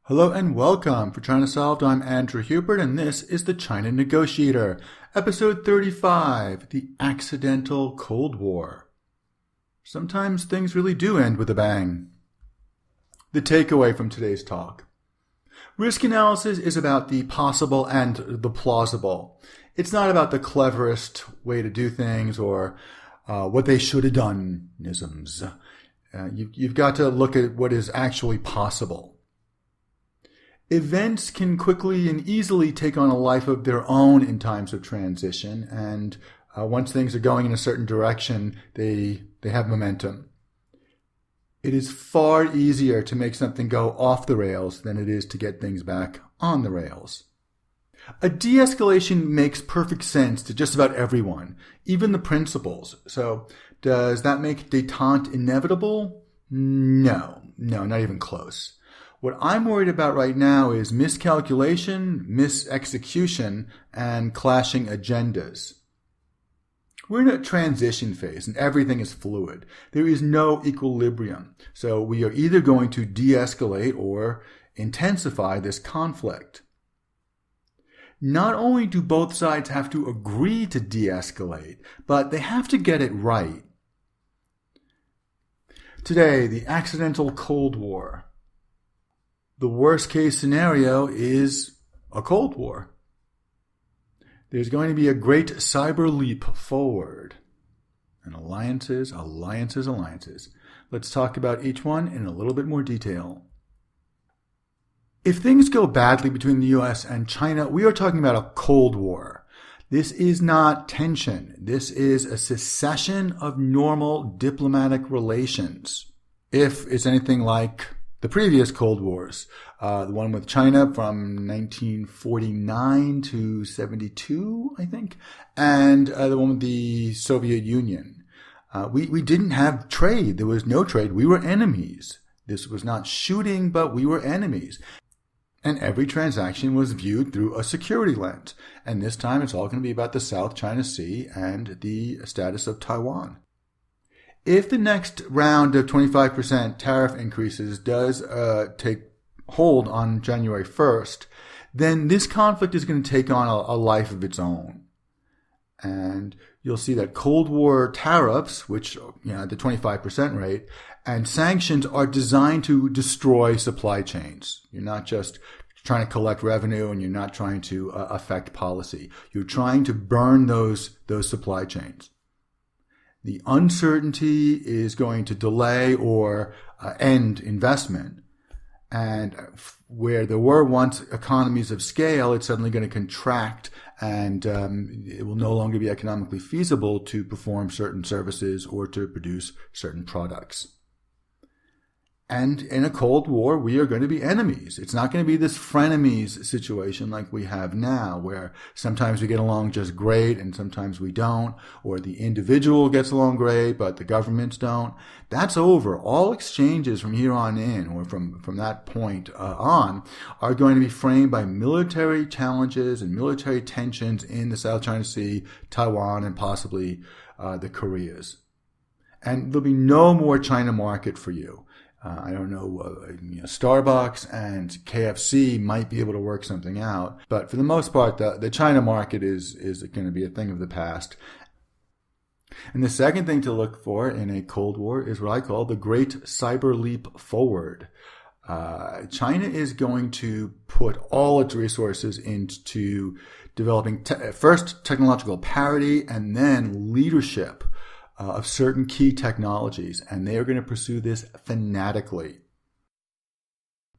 Hello and welcome. For China Solved, I'm Andrew Hubert, and this is the China Negotiator, episode 35, The Accidental Cold War. Sometimes things really do end with a bang. The takeaway from today's talk. Risk analysis is about the possible and the plausible. It's not about the cleverest way to do things or what they should have done-isms. You've got to look at what is actually possible. Events can quickly and easily take on a life of their own in times of transition, and once things are going in a certain direction, they have momentum. It is far easier to make something go off the rails than it is to get things back on the rails. A de-escalation makes perfect sense to just about everyone, even the principals. So does that make détente inevitable? No, not even close. What I'm worried about right now is miscalculation, misexecution, and clashing agendas. We're in a transition phase and everything is fluid. There is no equilibrium. So we are either going to de-escalate or intensify this conflict. Not only do both sides have to agree to de-escalate, but they have to get it right. Today, the accidental Cold War. The worst case scenario is a Cold War. There's going to be a great Cyberleap forward. And alliances. Let's talk about each one in a little bit more detail. If things go badly between the US and China, we are talking about a Cold War. This is not tension. This is a cessation of normal diplomatic relations. If it's anything like the previous Cold Wars, the one with China from 1949 to 72, I think, and the one with the Soviet Union. We didn't have trade. There was no trade. We were enemies. This was not shooting, but we were enemies. And every transaction was viewed through a security lens. And this time it's all going to be about the South China Sea and the status of Taiwan. If the next round of 25% tariff increases does take hold on January 1st, then this conflict is going to take on a life of its own. And you'll see that Cold War tariffs, which, at the 25% rate, and sanctions are designed to destroy supply chains. You're not just trying to collect revenue and you're not trying to affect policy. You're trying to burn those supply chains. The uncertainty is going to delay or end investment. And where there were once economies of scale, it's suddenly going to contract and it will no longer be economically feasible to perform certain services or to produce certain products. And in a Cold War, we are going to be enemies. It's not going to be this frenemies situation like we have now, where sometimes we get along just great and sometimes we don't, or the individual gets along great, but the governments don't. That's over. All exchanges from here on in, or from that point on, are going to be framed by military challenges and military tensions in the South China Sea, Taiwan, and possibly the Koreas. And there'll be no more China market for you. I don't know, Starbucks and KFC might be able to work something out. But for the most part, the China market is going to be a thing of the past. And the second thing to look for in a Cold War is what I call the Great Cyberleap Forward. China is going to put all its resources into developing first technological parity and then leadership of certain key technologies, and they are going to pursue this fanatically.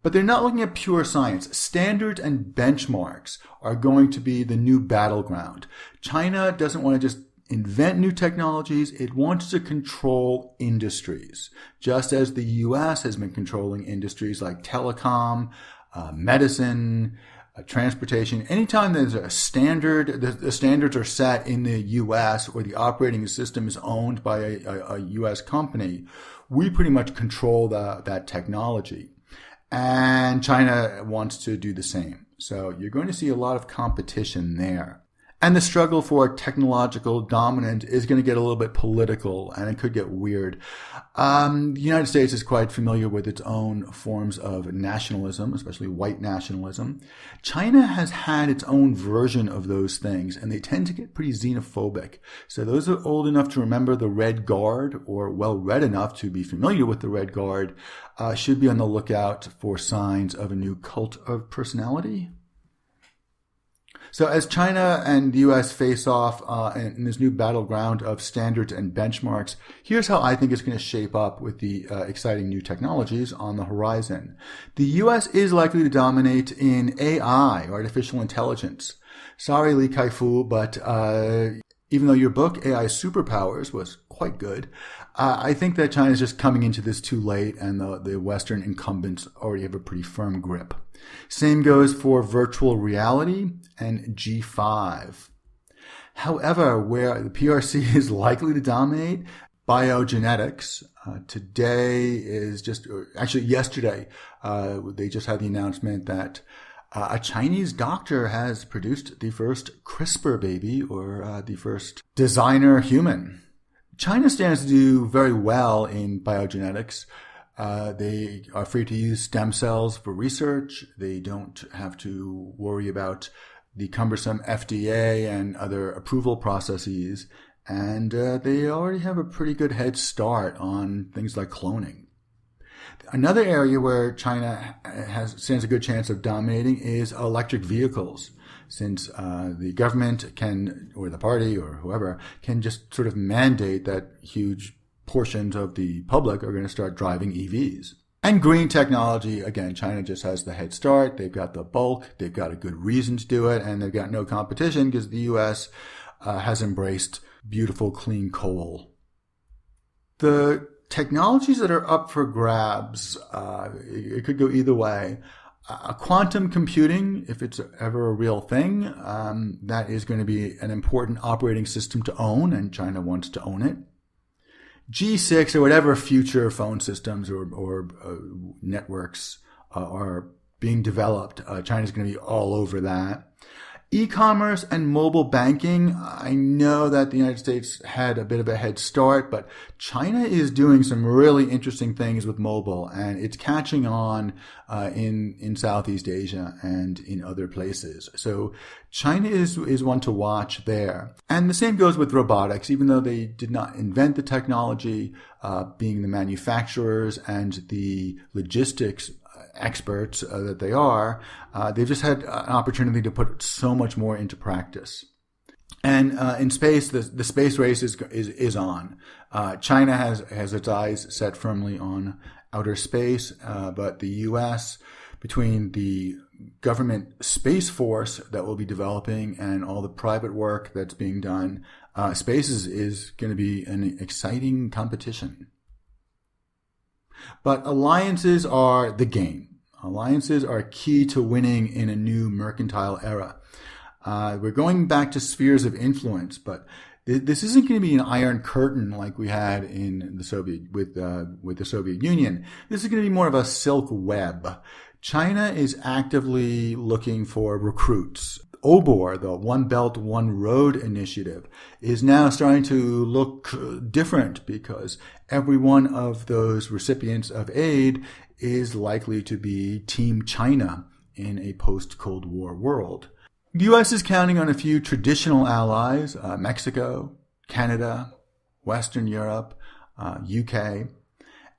But they're not looking at pure science. Standards and benchmarks are going to be the new battleground. China doesn't want to just invent new technologies. It wants to control industries, just as the U.S. has been controlling industries like telecom, medicine, transportation. Anytime there's a standard, the standards are set in the U.S. or the operating system is owned by a U.S. company, we pretty much control that technology. And China wants to do the same. So you're going to see a lot of competition there. And the struggle for technological dominance is going to get a little bit political, and it could get weird. The United States is quite familiar with its own forms of nationalism, especially white nationalism. China has had its own version of those things, and they tend to get pretty xenophobic. So those who are old enough to remember the Red Guard, or well-read enough to be familiar with the Red Guard, should be on the lookout for signs of a new cult of personality. So as China and the U.S. face off in this new battleground of standards and benchmarks, here's how I think it's going to shape up with the exciting new technologies on the horizon. The U.S. is likely to dominate in AI, artificial intelligence. Sorry, Li Kai-fu, but even though your book, AI Superpowers, was quite good, I think that China's just coming into this too late, and the Western incumbents already have a pretty firm grip. Same goes for virtual reality and G5. However, where the PRC is likely to dominate, biogenetics. Today is yesterday, they just had the announcement that a Chinese doctor has produced the first CRISPR baby, or the first designer human. China stands to do very well in biogenetics. They are free to use stem cells for research. They don't have to worry about the cumbersome FDA and other approval processes. And they already have a pretty good head start on things like cloning. Another area where China stands a good chance of dominating is electric vehicles, since the government can, or the party, or whoever, can just sort of mandate that huge portions of the public are going to start driving EVs. And green technology, again, China just has the head start. They've got the bulk. They've got a good reason to do it. And they've got no competition because the U.S. Has embraced beautiful, clean coal. The technologies that are up for grabs, it could go either way. Quantum computing, if it's ever a real thing, that is going to be an important operating system to own, and China wants to own it. G6 or whatever future phone systems or networks are being developed, China's going to be all over that. E-commerce and mobile banking, I know that the United States had a bit of a head start, but China is doing some really interesting things with mobile, and it's catching on in Southeast Asia and in other places. So China is one to watch there. And the same goes with robotics. Even though they did not invent the technology, being the manufacturers and the logistics experts that they are, they've just had an opportunity to put so much more into practice. And in space, the space race is on. China has its eyes set firmly on outer space, but the U.S., between the government space force that will be developing and all the private work that's being done, space is going to be an exciting competition. But alliances are the game. Alliances are key to winning in a new mercantile era. We're going back to spheres of influence, but this isn't going to be an iron curtain like we had in the Soviet with the Soviet Union. This is going to be more of a silk web. China is actively looking for recruits. OBOR, the One Belt, One Road initiative, is now starting to look different because every one of those recipients of aid is likely to be Team China in a post-Cold War world. The U.S. is counting on a few traditional allies, Mexico, Canada, Western Europe, UK,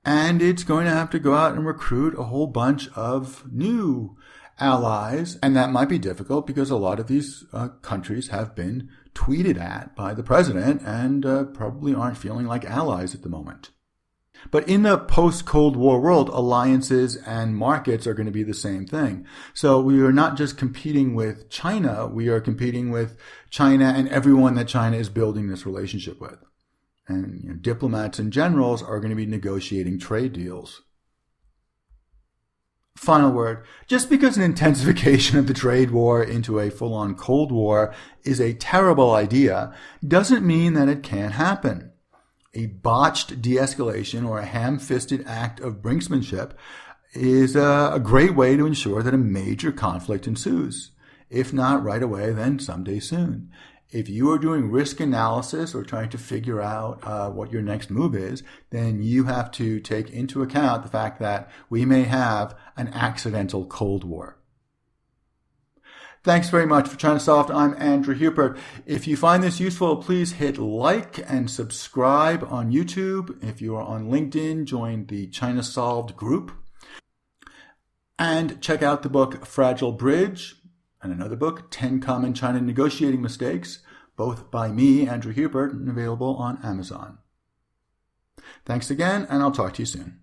and it's going to have to go out and recruit a whole bunch of new allies, and that might be difficult because a lot of these countries have been tweeted at by the president and probably aren't feeling like allies at the moment. But in the post-Cold War world, alliances and markets are going to be the same thing. So we are not just competing with China, we are competing with China and everyone that China is building this relationship with. And diplomats and generals are going to be negotiating trade deals. Final word, just because an intensification of the trade war into a full-on Cold War is a terrible idea, doesn't mean that it can't happen. A botched de-escalation or a ham-fisted act of brinksmanship is a great way to ensure that a major conflict ensues. If not right away, then someday soon. If you are doing risk analysis or trying to figure out what your next move is, then you have to take into account the fact that we may have an accidental Cold War. Thanks very much for China Solved. I'm Andrew Hupert. If you find this useful, please hit like and subscribe on YouTube. If you are on LinkedIn, join the China Solved group. And check out the book Fragile Bridge and another book, 10 Common China Negotiating Mistakes, both by me, Andrew Hupert, and available on Amazon. Thanks again, and I'll talk to you soon.